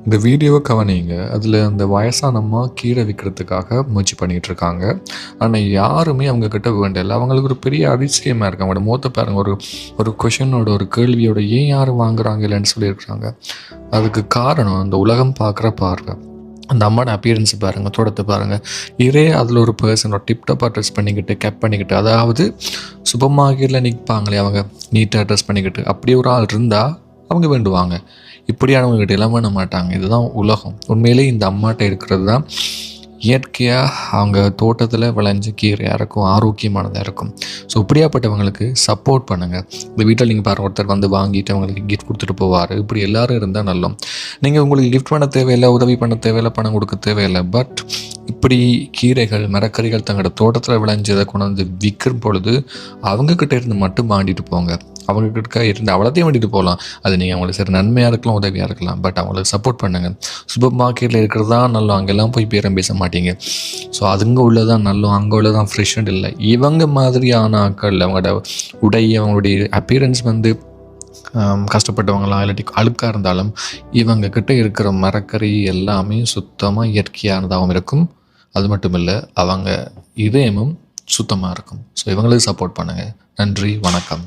இந்த வீடியோவை கவனிங்க. அதில் அந்த வயசான அம்மா கீரை விற்கிறதுக்காக முயற்சி பண்ணிகிட்டு இருக்காங்க. ஆனால் யாருமே அவங்க கிட்ட வேண்டல. அவங்களுக்கு ஒரு பெரிய அதிசயமாக இருக்குது. அவங்களோட முகத்தை பாருங்க, ஒரு ஒரு கொஷனோட, ஒரு கேள்வியோட ஏன் யாரும் வாங்குறாங்க இல்லைன்னு சொல்லியிருக்கிறாங்க. அதுக்கு காரணம் அந்த உலகம் பார்க்குற பார்வை. அந்த அம்மாவோட அப்பியரன்ஸ் பாருங்கள், தோட்டத்தை பாருங்கள். அதில் ஒரு பர்சனோட டிப்டாப்பாக ட்ரெஸ் பண்ணிக்கிட்டு, கேப் பண்ணிக்கிட்டு, அதாவது சூப்பர் மார்க்கெட்டில் நிற்பாங்களே அவங்க நீட்டாக ட்ரெஸ் பண்ணிக்கிட்டு, அப்படி ஒரு ஆள் இருந்தால் அவங்க வேண்டுவாங்க. இப்படியானவங்ககிட்ட எல்லாம் பண்ண மாட்டாங்க. இதுதான் உலகம். உண்மையிலே இந்த அம்மாட்ட இருக்கிறது தான் இயற்கையாக அவங்க தோட்டத்தில் விளைஞ்ச கீரையாக இருக்கும், ஆரோக்கியமானதாக இருக்கும். ஸோ இப்படியாப்பட்டவங்களுக்கு சப்போர்ட் பண்ணுங்கள். இந்த வீட்டில் நீங்கள் பாருங்கள், ஒருத்தர் வந்து வாங்கிட்டு அவங்களுக்கு கிஃப்ட் கொடுத்துட்டு போவார். இப்படி எல்லோரும் இருந்தால் நல்லோம். நீங்கள் உங்களுக்கு கிஃப்ட் பண்ண தேவையில்லை, உதவி பண்ண தேவையில்லை, பணம் கொடுக்க தேவையில்லை. பட் இப்படி கீரைகள், மரக்கறிகள் தங்களோட தோட்டத்தில் விளைஞ்சதை கொண்டு வந்து விற்கும் பொழுது அவங்கக்கிட்ட இருந்து மட்டும் வாங்கிட்டு போங்க. அவங்கக்கிட்ட இருந்து அவ்வளோத்தையும் வேண்டிட்டு போகலாம். அது நீங்கள் அவங்களுக்கு சரி நன்மையாக இருக்கலாம், உதவியாக இருக்கலாம். பட் அவங்களுக்கு சப்போர்ட் பண்ணுங்கள். சூப்பர் மார்க்கெட்டில் இருக்கிறது தான் நல்ல, அங்கெல்லாம் போய் பேரம் பேச மாட்டீங்க. ஸோ அதுங்க உள்ளதான் நல்ல, அங்கே உள்ளதான் ஃப்ரெஷ்ஷுன்னு இல்லை. இவங்க மாதிரியான ஆட்கள், அவங்களோட உடை, அவங்களுடைய அப்பியரன்ஸ் வந்து கஷ்டப்பட்டவங்களாம் இல்லாட்டி அழுக்காக இருந்தாலும் இவங்க கிட்ட இருக்கிற மரக்கறி எல்லாமே சுத்தமாக இயற்கையானதாகவும் இருக்கும். அது மட்டும் இல்லை, அவங்க இதயமும் சுத்தமாக இருக்கும். ஸோ இவங்களுக்கு சப்போர்ட் பண்ணுங்கள். நன்றி, வணக்கம்.